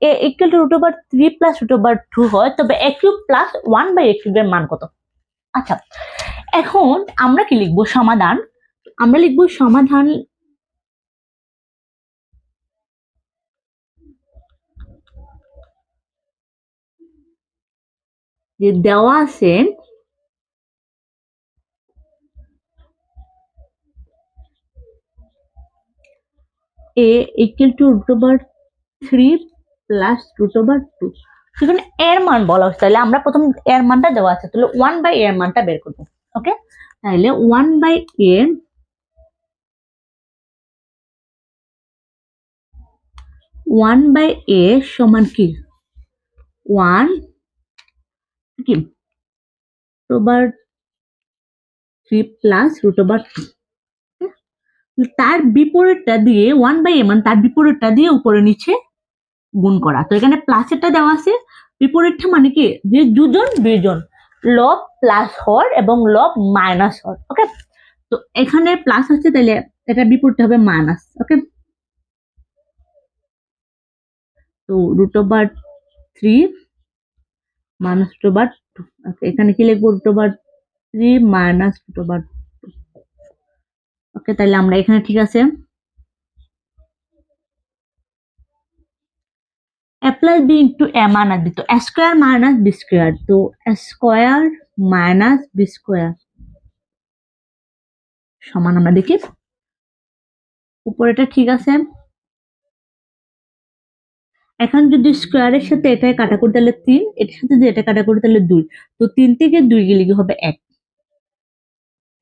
A equal to root over 3 plus root over 2 হয়, তবে a cube plus 1/a কিউবের মান কত? আচ্ছা, এখন আমরা কি লিখবো? সমাধান। আমরা লিখবো সমাধান যে দেওয়া আছে a equal to root over 3 plus root over 2, সেখানে এর মান বলা হচ্ছে, তাহলে আমরা প্রথম এর মানটা দেওয়া আছে, তাহলে 1/a এর মানটা বের করবো। ওকে, তাহলে 1/a 1/a সমান কি 1 কি root over 3 plus root over 2। তার বিপরীতটা দিয়ে 1/a মান তার বিপরীতটা দিয়ে উপরে নিচে গুণ করা। তো এখানে প্লাসেরটা দেওয়া আছে, বিপরীতটা মানে কি যে দুজন বিজন, লব প্লাস হর এবং লব মাইনাস হর। ওকে, তো এখানে প্লাস হচ্ছে, তাহলে এটা বিপরীত হবে মাইনাস। ওকে, তো root over 3 minus root over 2। এখানে কি লিখবো? Root over 3 minus root over 2। Okay, তাহলে আমরা এখানে ঠিক আছে a plus b into a minus b, তো a square minus b square, তো a square minus b square সমান, আমরা দেখি উপরেটা ঠিক আছে। এখন যদি স্কোয়ারের সাথে এটা কাটাকুটি তাহলে 3, এটার সাথে যদি এটা কাটাকুটি তাহলে 2, তো 3 থেকে 2 গেলে কি হবে 1,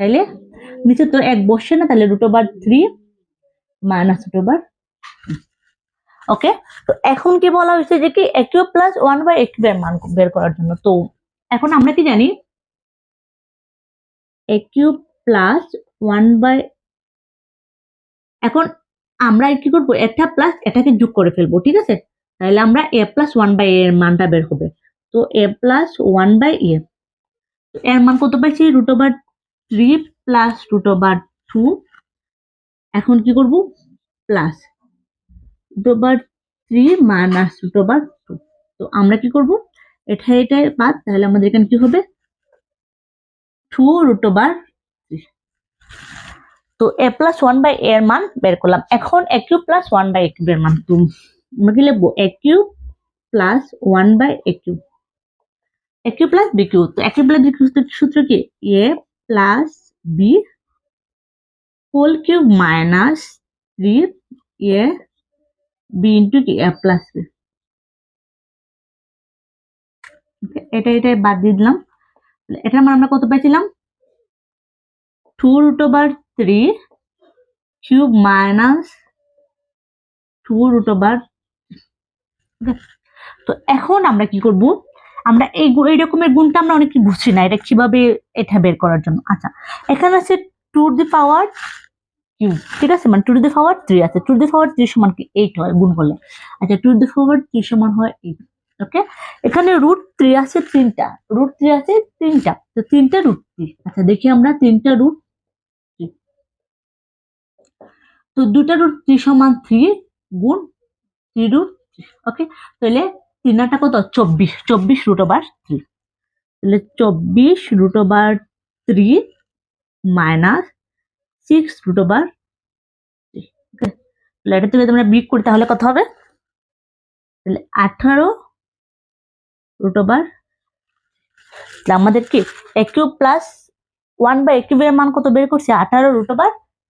তাইলে নিচে তো 1 বসছে না, তাহলে root over 3 minus root over. Okay, তো এখন কি বলা হয়েছে যে কি a কিউব প্লাস 1/a কিউবের মান বের করার জন্য। তো এখন আমরা কি জানি a কিউব প্লাস 1/, এখন আমরা কি করবো? একটা প্লাস এটাকে যোগ করে ফেলবো, ঠিক আছে? তাহলে আমরা a প্লাস 1/a এর মানটা বের হবে। তো a প্লাস 1/a এর মান কত পাইছি? Root over 3 plus root over 2। এখন কি করব? Plus root over 3 minus root over 2। তো আমরা কি করব? এটা বাদ, তাহলে আমাদের এখানে কি হবে? 2 রুট ওভার 3। তো a প্লাস 1/a এর মান বের করলাম। এখন a কিউব প্লাস 1/a কিউবের মান, তো আমরা কি লিখবো? a cube plus 1/a cube, a cube plus b cube. তো a cube plus b cube সূত্র কি? a plus b whole cube minus 3a b into কি a প্লাস b। এটা বাদ দিয়ে দিলাম, এটার মান আমরা কত পাইছিলাম? 2 root over 3 cube minus 2 root over. তো এখন আমরা কি করব? আমরা এই রকমের গুণটা আমরা অনেক বুঝছি না, এটা কিভাবে এটা বের করার জন্য। আচ্ছা, এখানে আছে 2 টু দি পাওয়ার কিউব, ঠিক আছে, মানে 2 টু দি পাওয়ার 3 আছে। 2 টু দি পাওয়ার 3 সমান কি 8 হয় গুণ করলে। আচ্ছা, 2 টু দি পাওয়ার 3 সমান হয় 8। ওকে, এখানে রুট 3 আছে 3টা, রুট 3 আছে 3টা, তো 3টা রুট 3। আচ্ছা, দেখি আমরা 3টা রুট 3, তো 2টা রুট 3 সমান 3 গুণ 3 রুট 3। ওকে, তাহলে 3টা কত? 24, 24 রুট ওভার 3। তাহলে 24 root over 3 minus 6 root over 3। Okay, তাহলে এটা থেকে তোমরা বিয়োগ করি, তাহলে কত হবে? তাহলে 18 রুট ওভার। আমাদের কি a কিউব প্লাস 1/a কিউবের মান কত বের করছি? 18 রুট ওভার